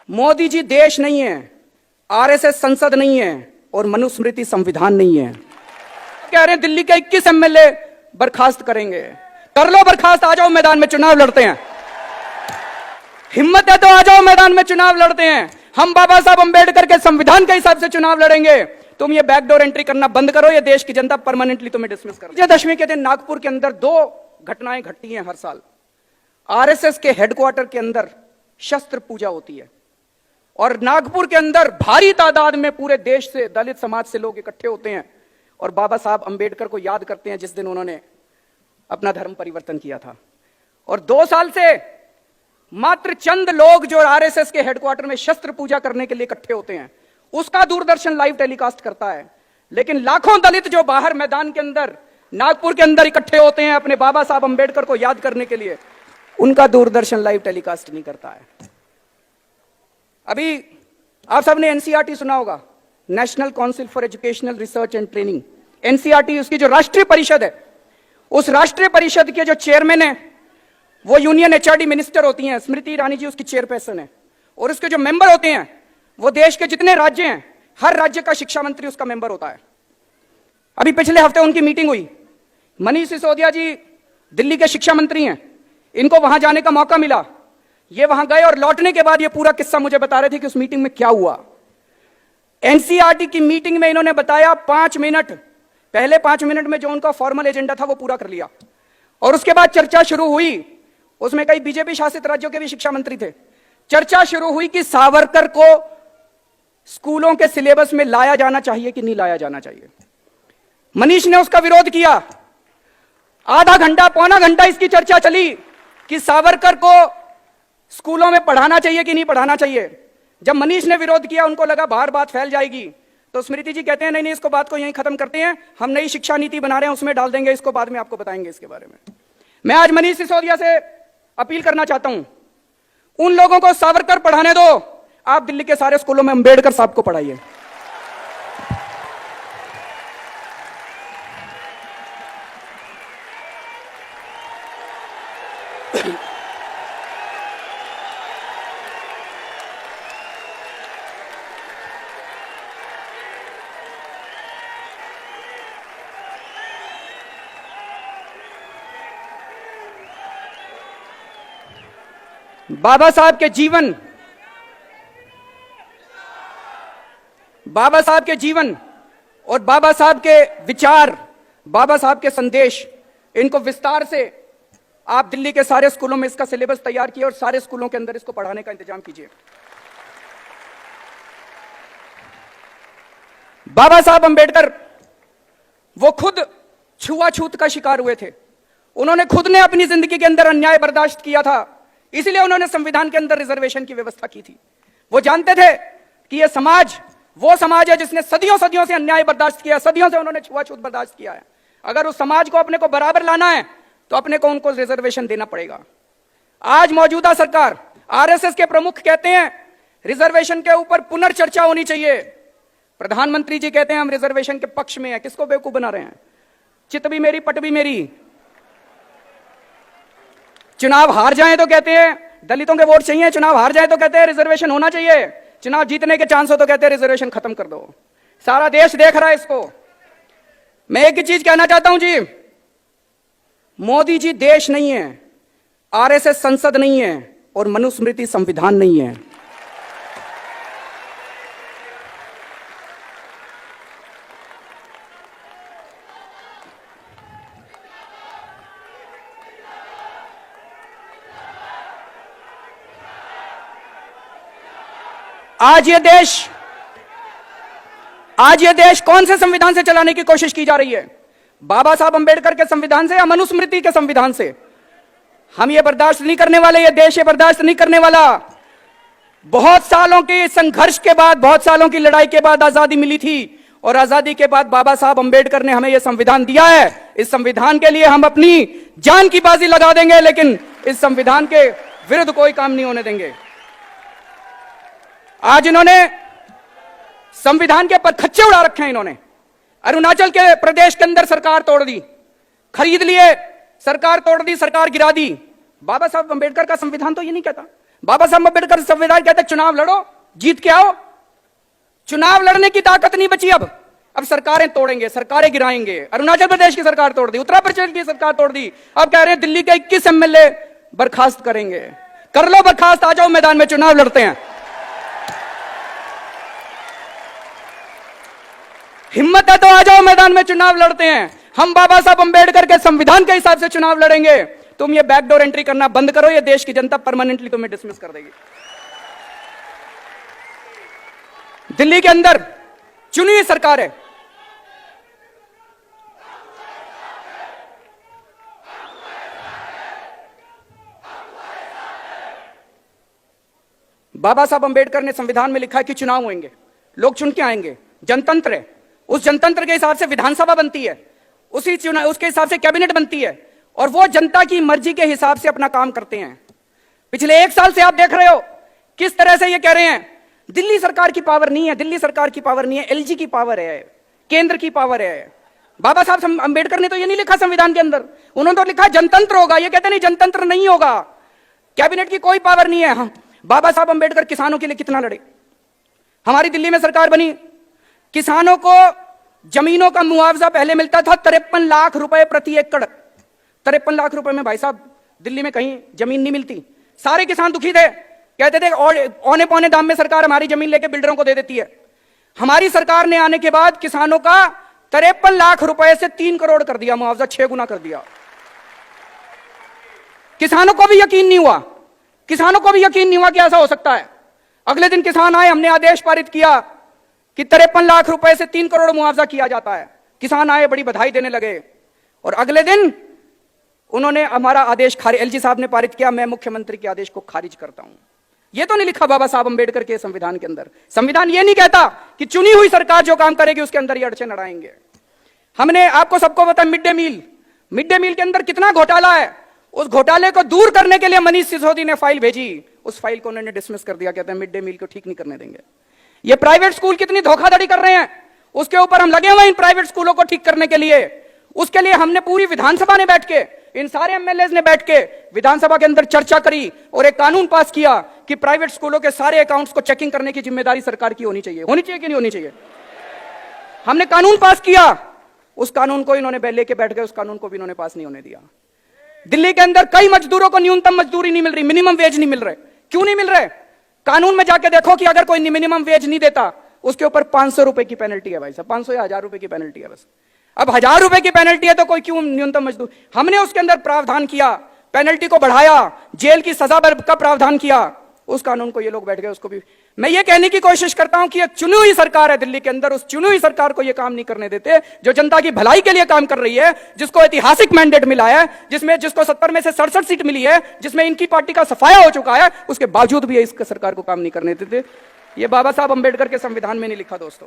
मोदी जी देश नहीं है, आरएसएस संसद नहीं है और मनुस्मृति संविधान नहीं है। कह रहे हैं दिल्ली के 21 एमएलए बर्खास्त करेंगे। कर लो बर्खास्त, आ जाओ मैदान में चुनाव लड़ते हैं। हिम्मत है तो आ जाओ मैदान में चुनाव लड़ते हैं। हम बाबा साहब अंबेडकर के संविधान के हिसाब से चुनाव लड़ेंगे। तुम ये बैकडोर एंट्री करना बंद करो, ये देश की जनता परमानेंटली तुम्हें डिसमिस करो। विजयदशमी के दिन नागपुर के अंदर 2 घटनाएं घटती हैं हर साल। आरएसएस के हेडक्वार्टर के अंदर शस्त्र पूजा होती है और नागपुर के अंदर भारी तादाद में पूरे देश से, दलित समाज से लोग इकट्ठे होते हैं और बाबा साहब अंबेडकर को याद करते हैं जिस दिन उन्होंने अपना धर्म परिवर्तन किया था। और 2 साल से मात्र चंद लोग जो आरएसएस के हेडक्वार्टर में शस्त्र पूजा करने के लिए इकट्ठे होते हैं, उसका दूरदर्शन लाइव टेलीकास्ट करता है। लेकिन लाखों दलित जो बाहर मैदान के अंदर, नागपुर के अंदर इकट्ठे होते हैं अपने बाबा साहब अंबेडकर को याद करने के लिए, उनका दूरदर्शन लाइव टेलीकास्ट नहीं करता है। अभी आप सबने एनसीईआरटी सुना होगा, national council for educational research and training. NCERT उसकी जो राष्ट्रीय परिषद है, उस राष्ट्रीय परिषद के जो चेयरमैन है वो यूनियन एचआरडी मिनिस्टर होती हैं, स्मृति ईरानी जी उसकी चेयरपर्सन है। और उसके जो मेंबर होते हैं वो देश के जितने राज्य हैं, हर राज्य का शिक्षा मंत्री उसका मेंबर होता है। अभी पिछले हफ्ते उनकी मीटिंग हुई। मनीष सिसोदिया जी दिल्ली के शिक्षा मंत्री हैं, इनको वहां जाने का मौका मिला। ये वहां गए और लौटने के बाद ये पूरा किस्सा मुझे बता रहे थे कि उस मीटिंग में क्या हुआ। एनसीईआरटी की मीटिंग में इन्होंने बताया 5 मिनट, पहले 5 मिनट में जो उनका फॉर्मल एजेंडा था वो पूरा कर लिया और उसके बाद चर्चा शुरू हुई। उसमें कई बीजेपी शासित राज्यों के भी शिक्षा मंत्री थे। चर्चा शुरू हुई कि सावरकर को स्कूलों के सिलेबस में लाया जाना चाहिए कि नहीं लाया जाना चाहिए। मनीष ने उसका विरोध किया। आधा घंटा, पौना घंटा इसकी चर्चा चली कि सावरकर को स्कूलों में पढ़ाना चाहिए कि नहीं पढ़ाना चाहिए। जब मनीष ने विरोध किया, उनको लगा बाहर बात फैल जाएगी, तो स्मृति जी कहते हैं नहीं नहीं, इसको बात को यहीं खत्म करते हैं, हम नई शिक्षा नीति बना रहे हैं, उसमें डाल देंगे इसको, बाद में आपको बताएंगे इसके बारे में। मैं आज मनीष सिसोदिया से अपील करना चाहता हूं, उन लोगों को सावरकर पढ़ाने दो, आप दिल्ली के सारे स्कूलों में अंबेडकर साहब को पढ़ाइए। बाबा साहब के जीवन, बाबा साहब के जीवन और बाबा साहब के विचार, बाबा साहब के संदेश, इनको विस्तार से आप दिल्ली के सारे स्कूलों में इसका सिलेबस तैयार किए और सारे स्कूलों के अंदर इसको पढ़ाने का इंतजाम कीजिए। बाबा साहब अंबेडकर वो खुद छुआछूत का शिकार हुए थे। उन्होंने खुद ने अपनी जिंदगी के अंदर अन्याय बर्दाश्त किया था, इसलिए उन्होंने संविधान के अंदर रिजर्वेशन की व्यवस्था की थी। वो जानते थे कि यह समाज वो समाज है जिसने सदियों सदियों से अन्याय बर्दाश्त किया, सदियों से उन्होंने छुआछूत बर्दाश्त किया है। अगर उस समाज को अपने को बराबर लाना है तो अपने को उनको रिजर्वेशन देना पड़ेगा। आज मौजूदा सरकार, आरएसएस के प्रमुख कहते हैं रिजर्वेशन के ऊपर पुनर्चर्चा होनी चाहिए। प्रधानमंत्री जी कहते हैं हम रिजर्वेशन के पक्ष में हैं। किसको बेवकूफ बना रहे हैं? चित भी मेरी पट भी मेरी। चुनाव हार जाएं तो कहते हैं दलितों के वोट चाहिए, चुनाव हार जाए तो कहते हैं रिजर्वेशन होना चाहिए, चुनाव जीतने के चांस हो तो कहते हैं रिजर्वेशन खत्म कर दो। सारा देश देख रहा है इसको। मैं एक ही चीज कहना चाहता हूं जी, मोदी जी देश नहीं है, आरएसएस संसद नहीं है और मनुस्मृति संविधान नहीं है। आज ये देश कौन से संविधान से चलाने की कोशिश की जा रही है? बाबा साहब अंबेडकर के संविधान से या मनुस्मृति के संविधान से? हम ये बर्दाश्त नहीं करने वाले, ये देश ये बर्दाश्त नहीं करने वाला। बहुत सालों के संघर्ष के बाद, बहुत सालों की लड़ाई के बाद आजादी मिली थी और आजादी के बाद बाबा साहब अंबेडकर ने हमें यह संविधान दिया है। इस संविधान के लिए हम अपनी जान की बाजी लगा देंगे, लेकिन इस संविधान के विरुद्ध कोई काम नहीं होने देंगे। आज इन्होंने संविधान के परखच्चे उड़ा रखे हैं। इन्होंने अरुणाचल के प्रदेश के अंदर सरकार तोड़ दी, खरीद लिए, सरकार तोड़ दी, सरकार गिरा दी। बाबा साहब अंबेडकर का संविधान तो ये नहीं कहता। बाबा साहब अम्बेडकर संविधान कहते चुनाव लड़ो, जीत के आओ। चुनाव लड़ने की ताकत नहीं बची अब सरकारें तोड़ेंगे, सरकारें गिराएंगे। अरुणाचल प्रदेश की सरकार तोड़ दी, उत्तर प्रदेश की सरकार तोड़ दी, अब कह रहे हैं दिल्ली के 21 एमएलए बर्खास्त करेंगे। कर लो बर्खास्त, आ जाओ मैदान में, चुनाव लड़ते हैं। हिम्मत है तो आ जाओ मैदान में, चुनाव लड़ते हैं। हम बाबा साहब अम्बेडकर के संविधान के हिसाब से चुनाव लड़ेंगे। तुम ये बैकडोर एंट्री करना बंद करो, ये देश की जनता परमानेंटली तुम्हें डिसमिस कर देगी। दिल्ली के अंदर चुनी हुई सरकार है, बाबा साहब अंबेडकर ने संविधान में लिखा है कि चुनाव होंगे, लोग चुन के आएंगे, जनतंत्र है। उस जनतंत्र के हिसाब से विधानसभा बनती है, उसी चुनाव उसके हिसाब से कैबिनेट बनती है, और वो जनता की मर्जी के हिसाब से अपना काम करते हैं। पिछले 1 साल से आप देख रहे हो किस तरह से ये कह रहे हैं दिल्ली सरकार की पावर नहीं है, दिल्ली सरकार की पावर नहीं है, एलजी की पावर है, केंद्र की पावर है। बाबा साहब अंबेडकर ने तो ये नहीं लिखा संविधान के अंदर, उन्होंने तो लिखा जनतंत्र होगा। ये कहते नहीं जनतंत्र नहीं होगा, कैबिनेट की कोई पावर नहीं है। हाँ, बाबा साहब अंबेडकर किसानों के लिए कितना लड़े। हमारी दिल्ली में सरकार बनी, किसानों को जमीनों का मुआवजा पहले मिलता था 53 लाख रुपए प्रति एकड़। 53 लाख रुपए में भाई साहब दिल्ली में कहीं जमीन नहीं मिलती। सारे किसान दुखी थे, कहते थे औने पौने दाम में सरकार हमारी जमीन लेके बिल्डरों को दे देती है। हमारी सरकार ने आने के बाद किसानों का 53 लाख रुपए से 3 करोड़ कर दिया मुआवजा, 6 गुना कर दिया। किसानों को भी यकीन नहीं हुआ, किसानों को भी यकीन नहीं हुआ कि ऐसा हो सकता है। अगले दिन किसान आए, हमने आदेश पारित किया कि 53 लाख रुपए से 3 करोड़ मुआवजा किया जाता है। किसान आए, बड़ी बधाई देने लगे, और अगले दिन उन्होंने हमारा आदेश खारिज, एलजी साहब ने पारित किया। मैं मुख्यमंत्री के आदेश को खारिज करता हूं। यह तो नहीं लिखा बाबा साहब अंबेडकर के संविधान के अंदर। संविधान यह नहीं कहता कि चुनी हुई सरकार जो काम करेगी उसके अंदर ये अड़चन अड़ाएंगे। हमने आपको सबको बताया मिड डे मील के अंदर कितना घोटाला है। उस घोटाले को दूर करने के लिए मनीष सिसोदिया ने फाइल भेजी, उस फाइल को उन्होंने डिसमिस कर दिया। कहते हैं मिड डे मील को ठीक नहीं करने देंगे। ये प्राइवेट स्कूल कितनी धोखाधड़ी कर रहे हैं, उसके ऊपर हम लगे हुए हैं इन प्राइवेट स्कूलों को ठीक करने के लिए। उसके लिए हमने पूरी विधानसभा ने बैठ के, इन सारे एमएलए ने बैठ के विधानसभा के अंदर चर्चा करी और एक कानून पास किया कि प्राइवेट स्कूलों के सारे अकाउंट्स को चेकिंग करने की जिम्मेदारी सरकार की होनी चाहिए। होनी चाहिए कि नहीं होनी चाहिए? हमने कानून पास किया, उस कानून को इन्होंने लेके बैठ गए, उस कानून को भी इन्होंने पास नहीं होने दिया। दिल्ली के अंदर कई मजदूरों को न्यूनतम मजदूरी नहीं मिल रही, मिनिमम वेज नहीं मिल रहे। क्यों नहीं मिल रहे? कानून में जाके देखो कि अगर कोई मिनिमम वेज नहीं देता उसके ऊपर 500 रुपए की पेनल्टी है। भाई साहब 500 या 1000 रुपए की पेनल्टी है बस। अब 1000 रुपए की पेनल्टी है तो कोई क्यों न्यूनतम मजदूर? हमने उसके अंदर प्रावधान किया, पेनल्टी को बढ़ाया, जेल की सजा का प्रावधान किया। उस कानून को ये लोग बैठ गए, उसको भी। मैं ये कहने की कोशिश करता हूं कि एक चुनी हुई सरकार है दिल्ली के अंदर, उस चुनी हुई सरकार को ये काम नहीं करने देते जो जनता की भलाई के लिए काम कर रही है, जिसको ऐतिहासिक मैंडेट मिला है, जिसको 70 में से 67 सीट मिली है, जिसमें इनकी पार्टी का सफाया हो चुका है। उसके बावजूद भी इस सरकार को काम नहीं करने देते। ये बाबा साहब अंबेडकर के संविधान में नहीं लिखा दोस्तों।